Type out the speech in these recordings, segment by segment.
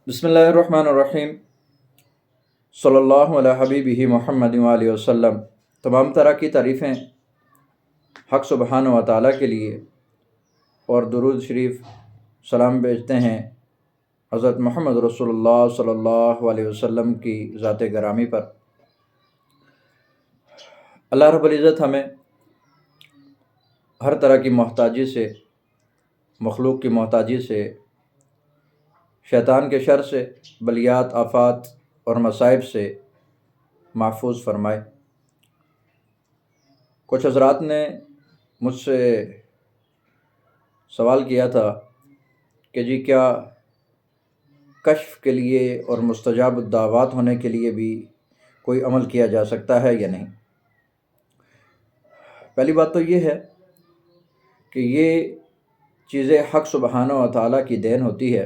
बिस्मिल्लाहिर्रहमानिर्रहीम सल्लल्लाहु अला हबीबिही मुहम्मद व आलिहि वसल्लम। तमाम तरह की तारीफ़ें हक़ सुब्हानहू व तआला के लिए और दुरूद शरीफ सलाम भेजते हैं हज़रत मोहम्मद रसूलुल्लाह सल्लल्लाहु अलैहि वसल्लम की ज़ात गरामी पर। अल्लाह रब्बुल इज़्ज़त हमें हर तरह की मोहताजी से, मखलूक की मोहताजी से, शैतान के शर से, बलियात, आफ़ात और मसाइब से महफूज फरमाए। कुछ हज़रात ने मुझसे सवाल किया था कि जी क्या कश्फ के लिए और मुस्तजाब दावात होने के लिए भी कोई अमल किया जा सकता है या नहीं। पहली बात तो ये है कि ये चीज़ें हक़ सुब्हानहू व तआला की देन होती है।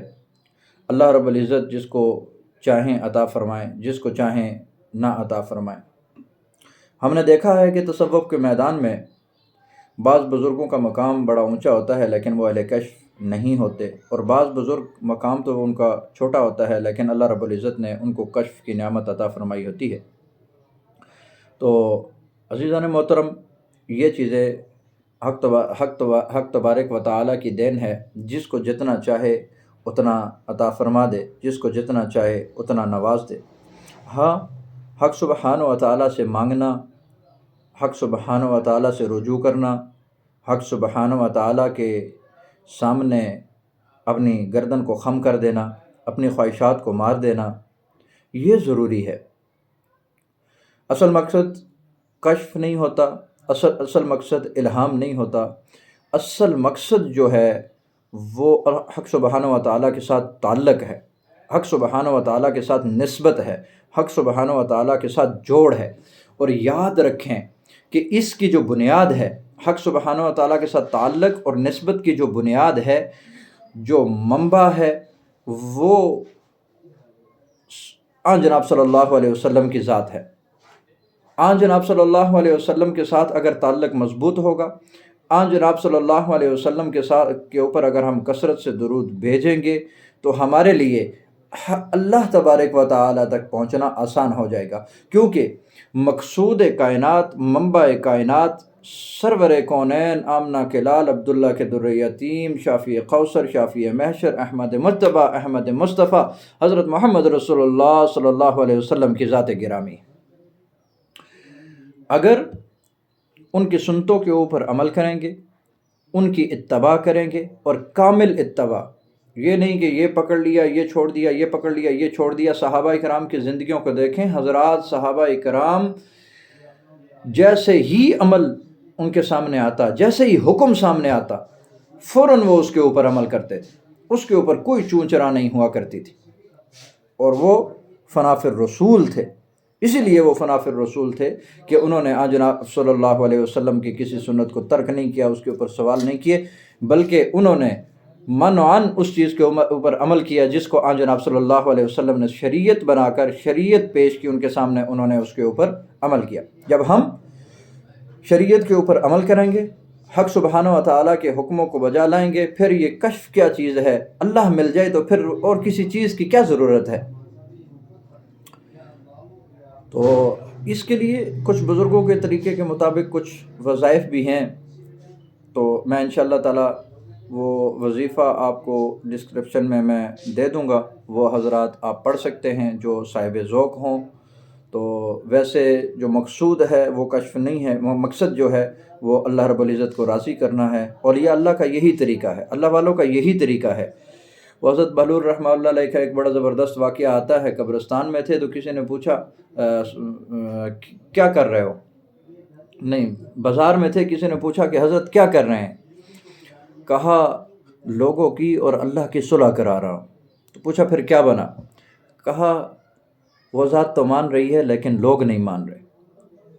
अल्लाह रब्बुल इज़्ज़त जिसको चाहें अता फ़रमाएँ, जिसको चाहें ना अता फ़रमाएँ। हमने देखा है कि तसव्वुफ़ के मैदान में बाज़ बुज़ुर्गों का मकाम बड़ा ऊंचा होता है लेकिन वो अहले कश्फ नहीं होते, और बाज़ बुज़ुर्ग मकाम तो उनका छोटा होता है लेकिन अल्लाह रब्बुल इज़्ज़त ने उनको कश्फ की नेमत अता फ़रमाई होती है। तो अज़ीज़ान मोहतरम, ये चीज़ें हक़ तबारक व तआला की देन है। जिसको जितना चाहे उतना अता फ़रमा दे, जिसको जितना चाहे उतना नवाज दे। हाँ, हक़ सुब्हानहू व तआला से मांगना, हक़ सुब्हानहू व तआला से रुजू करना, हक़ सुब्हानहू व तआला के सामने अपनी गर्दन को ख़म कर देना, अपनी ख्वाहिशात को मार देना, ये ज़रूरी है। असल मकसद कश्फ नहीं होता, असल मकसद इल्हाम नहीं होता। असल मकसद जो है वो हक़ सुब्हानहू व तआला के साथ ताल्लुक़ है, हक़ सुब्हानहू व तआला के साथ निस्बत है, हक़ सुब्हानहू व तआला के साथ जोड़ है। और याद रखें कि इसकी जो बुनियाद है, हक़ सुब्हानहू व तआला के साथ ताल्लुक़ और निस्बत की जो बुनियाद है, जो मंबा है, वो आन जनाब सल्लल्लाहु अलैहि वसल्लम की ज़ात है। आन जनाब सल्लल्लाहु अलैहि वसल्लम के साथ अगर ताल्लुक़ मज़बूत होगा, आन जनाब सल्लल्लाहु अलैहि वसल्लम के ऊपर अगर हम कसरत से दुरूद भेजेंगे तो हमारे लिए अल्लाह तबारक व तआला तक पहुँचना आसान हो जाएगा। क्योंकि मकसूद कायनात, मंबा कायनात, सरवर कौनैन, आमना के लाल, अब्दुल्ला के दुर्र यतीम, शाफ़ी कौसर, शाफ़ी महशर, अहमद मुज्तबा, अहमद मुस्तफ़ा, हज़रत मोहम्मद रसूलुल्लाह सल्लल्लाहु अलैहि वसल्लम की ज़ात गिरामी। अगर उनकी सुन्नतों के ऊपर अमल करेंगे, उनकी इत्तबा करेंगे, और कामिल इत्तबा, ये नहीं कि ये पकड़ लिया, ये छोड़ दिया, ये पकड़ लिया, ये छोड़ दिया। सहाबा इकराम की ज़िंदगियों को देखें हज़रात, सहाबा इकराम जैसे ही अमल उनके सामने आता, जैसे ही हुक्म सामने आता, फ़ौरन वो उसके ऊपर अमल करते थे, उसके ऊपर कोई चूं चरा नहीं हुआ करती थी। और वो फ़नाफ़िर रसूल थे। इसीलिए वो फ़नाफ़िर रसूल थे कि उन्होंने आज जनाब सल्लल्लाहु अलैहि वसल्लम की किसी सुन्नत को तर्क नहीं किया, उसके ऊपर सवाल नहीं किए, बल्कि उन्होंने मनअन उस चीज़ के ऊपर अमल किया जिसको आज जनाब सल्लल्लाहु अलैहि वसल्लम ने शरीयत बनाकर, शरीयत पेश की उनके सामने, उन्होंने उसके ऊपर अमल किया। जब हम शरीयत के ऊपर अमल करेंगे, हक़ सुब्हानहू व तआला के हुक्मों को बजा लाएंगे, फिर ये कश्फ क्या चीज़ है, अल्लाह मिल जाए तो फिर और किसी चीज़ की क्या ज़रूरत है। तो इसके लिए कुछ बुज़ुर्गों के तरीक़े के मुताबिक कुछ वज़ाइफ़ भी हैं। तो मैं इंशाअल्लाह ताला वो वज़ीफ़ा आपको डिस्क्रिप्शन में मैं दे दूँगा, वो हज़रात आप पढ़ सकते हैं जो साहिब ज़ौक़ हों। तो वैसे जो मकसूद है वो कश्फ नहीं है, वो मकसद जो है वो अल्लाह रब्बुल इज़्ज़त को राज़ी करना है। और ये अल्लाह का यही तरीक़ा है, अल्लाह वालों का यही तरीक़ा है। हज़रत बहलूल रहमतुल्लाह अलैह का एक बड़ा ज़बरदस्त वाक़या आता है। कब्रिस्तान में थे तो किसी ने पूछा क्या कर रहे हो, नहीं बाज़ार में थे, किसी ने पूछा कि हज़रत क्या कर रहे हैं, कहा लोगों की और अल्लाह की सुलह करा रहा हूँ। तो पूछा फिर क्या बना, कहा वो ज़ात तो मान रही है लेकिन लोग नहीं मान रहे।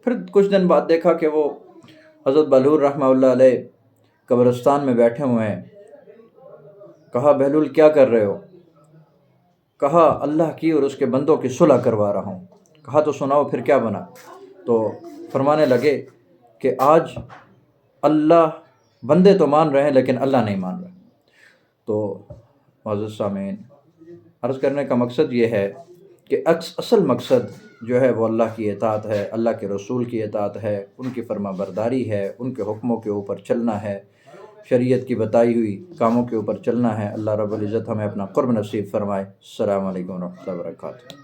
फिर कुछ दिन बाद देखा कि वो हज़रत बहलूल रहमतुल्लाह अलैह कब्रिस्तान में बैठे हुए हैं। कहा बहलूल क्या कर रहे हो, कहा अल्लाह की और उसके बंदों की सुलह करवा रहा हूँ। कहा तो सुनाओ फिर क्या बना। तो फरमाने लगे कि आज अल्लाह, बंदे तो मान रहे हैं लेकिन अल्लाह नहीं मान रहा। तो मुअज़्ज़िज़ सामीन, عرض کرنے کا مقصد یہ ہے کہ اصل مقصد جو ہے وہ اللہ کی اطاعت ہے، اللہ کے رسول کی اطاعت ہے، ان کی فرما برداری ہے، ان کے حکموں کے اوپر چلنا ہے، شریعت کی بتائی ہوئی کاموں کے اوپر چلنا ہے۔ اللہ رب العزت ہمیں اپنا قرب نصیب فرمائے۔ السلام علیکم ورحمۃ اللہ وبرکاتہ۔